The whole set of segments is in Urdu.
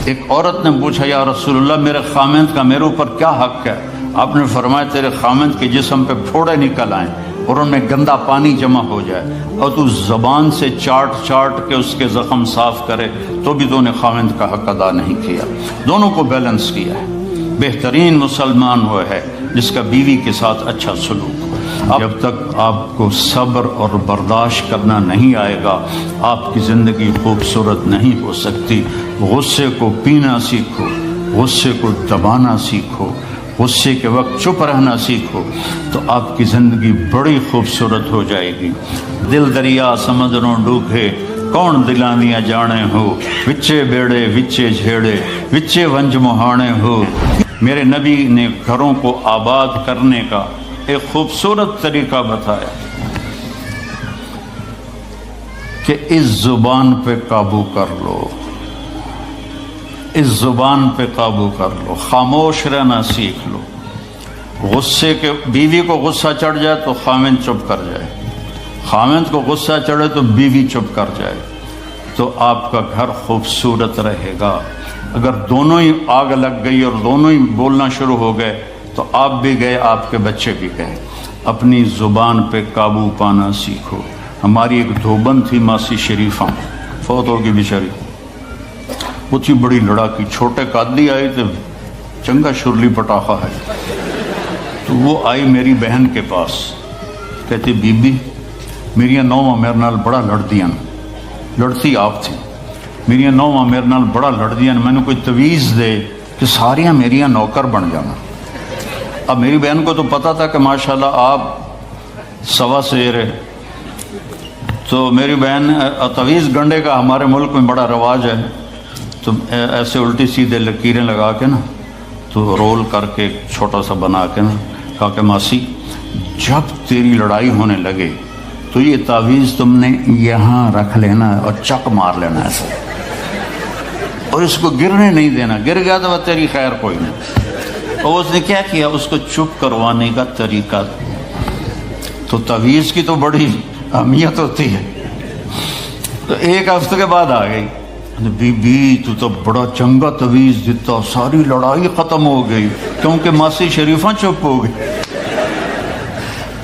ایک عورت نے پوچھا یا رسول اللہ میرے خامند کا میرے اوپر کیا حق ہے؟ آپ نے فرمایا تیرے خامند کے جسم پہ پھوڑے نکل آئیں اور ان میں گندا پانی جمع ہو جائے اور تو زبان سے چاٹ کے اس کے زخم صاف کرے تو بھی تو نے خامند کا حق ادا نہیں کیا۔ دونوں کو بیلنس کیا ہے۔ بہترین مسلمان وہ ہے جس کا بیوی کے ساتھ اچھا سلوک ہو۔ جب تک آپ کو صبر اور برداشت کرنا نہیں آئے گا آپ کی زندگی خوبصورت نہیں ہو سکتی۔ غصے کو پینا سیکھو، غصے کو دبانا سیکھو، غصے کے وقت چپ رہنا سیکھو تو آپ کی زندگی بڑی خوبصورت ہو جائے گی۔ دل دریا سمندروں ڈوبے کون دلانیاں جانے ہو، وچے بیڑے وچے جھیڑے وچے ونج مہانے ہو۔ میرے نبی نے گھروں کو آباد کرنے کا ایک خوبصورت طریقہ بتایا کہ اس زبان پہ قابو کر لو، اس زبان پہ قابو کر لو، خاموش رہنا سیکھ لو۔ غصے کے بیوی کو غصہ چڑھ جائے تو خامند چپ کر جائے، خامند کو غصہ چڑھے تو بیوی چپ کر جائے تو آپ کا گھر خوبصورت رہے گا۔ اگر دونوں ہی آگ لگ گئی اور دونوں ہی بولنا شروع ہو گئے تو آپ بھی گئے، آپ کے بچے بھی گئے۔ اپنی زبان پہ قابو پانا سیکھو۔ ہماری ایک دھوبن تھی ماسی شریفہ، فوت ہوگی بیچاری، وہ تھی بڑی لڑاکی، چھوٹے قادی آئے تھے، چنگا شرلی پٹاخہ ہے، تو وہ آئی میری بہن کے پاس، کہتی بی بی میری نوواں میرے نال بڑا لڑدیاں، لڑتی آپ تھی، میری نوواں میرے نال بڑا لڑدیاں، میں نے کوئی تویز دے کہ ساریاں میریاں نوکر بن جانا۔ اب میری بہن کو تو پتا تھا کہ ماشاءاللہ آپ سوا سیر ہے، تو میری بہن تویز گنڈے کا ہمارے ملک میں بڑا رواج ہے، تو ایسے الٹی سیدھے لکیریں لگا کے نا تو رول کر کے چھوٹا سا بنا کے نا کہا کہ ماسی جب تیری لڑائی ہونے لگے تو یہ تعویذ تم نے یہاں رکھ لینا اور چک مار لینا ایسے، اور اس کو گرنے نہیں دینا، گر گیا تو تیری خیر کوئی نہیں۔ اور اس نے کیا کیا، اس کو چپ کروانے کا طریقہ، تو تعویذ کی تو بڑی اہمیت ہوتی ہے۔ تو ایک ہفتے کے بعد آ گئی، بی بی تو بڑا چنگا تعویذ دیتا، ساری لڑائی ختم ہو گئی کیونکہ ماسی شریفہ چپ ہو گئی۔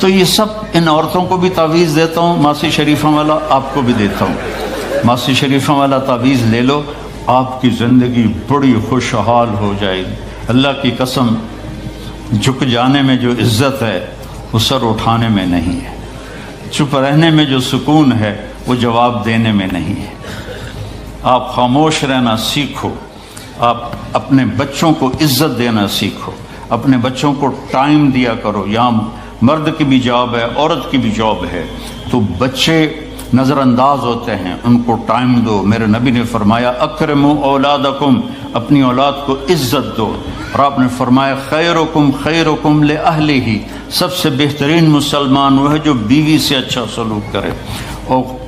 تو یہ سب ان عورتوں کو بھی تعویذ دیتا ہوں، ماسی شریفہ والا آپ کو بھی دیتا ہوں۔ ماسی شریفہ والا تعویذ لے لو، آپ کی زندگی بڑی خوشحال ہو جائے گی۔ اللہ کی قسم، جھک جانے میں جو عزت ہے وہ سر اٹھانے میں نہیں ہے، چپ رہنے میں جو سکون ہے وہ جواب دینے میں نہیں ہے۔ آپ خاموش رہنا سیکھو، آپ اپنے بچوں کو عزت دینا سیکھو، اپنے بچوں کو ٹائم دیا کرو۔ یہاں مرد کی بھی جاب ہے، عورت کی بھی جاب ہے، تو بچے نظر انداز ہوتے ہیں، ان کو ٹائم دو۔ میرے نبی نے فرمایا اکرموا اولادکم، اپنی اولاد کو عزت دو، اور آپ نے فرمایا خیرکم خیرکم لأہلہ، سب سے بہترین مسلمان وہ ہے جو بیوی سے اچھا سلوک کرے۔ اور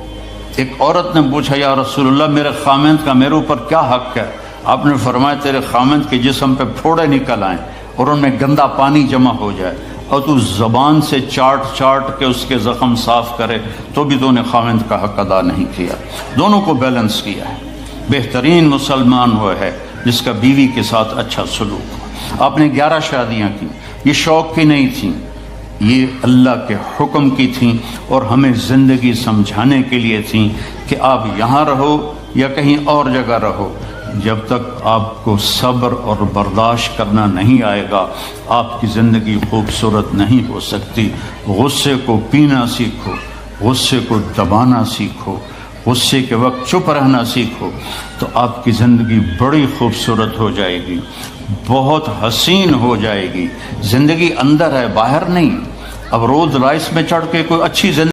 ایک عورت نے پوچھا یا رسول اللہ میرے خامند کا میرے اوپر کیا حق ہے؟ آپ نے فرمایا تیرے خامند کے جسم پہ پھوڑے نکل آئیں اور ان میں گندا پانی جمع ہو جائے اور تو زبان سے چاٹ کے اس کے زخم صاف کرے تو بھی تو نے خامند کا حق ادا نہیں کیا۔ دونوں کو بیلنس کیا ہے۔ بہترین مسلمان وہ ہے جس کا بیوی کے ساتھ اچھا سلوک ہو۔ آپ نے 11 شادیاں کی، یہ شوق کی نہیں تھیں، یہ اللہ کے حکم کی تھیں اور ہمیں زندگی سمجھانے کے لیے تھیں کہ آپ یہاں رہو یا کہیں اور جگہ رہو، جب تک آپ کو صبر اور برداشت کرنا نہیں آئے گا آپ کی زندگی خوبصورت نہیں ہو سکتی۔ غصے کو پینا سیکھو، غصے کو دبانا سیکھو، غصے کے وقت چپ رہنا سیکھو تو آپ کی زندگی بڑی خوبصورت ہو جائے گی، بہت حسین ہو جائے گی۔ زندگی اندر ہے، باہر نہیں۔ اب رولز رائس میں چڑھ کے کوئی اچھی زندگی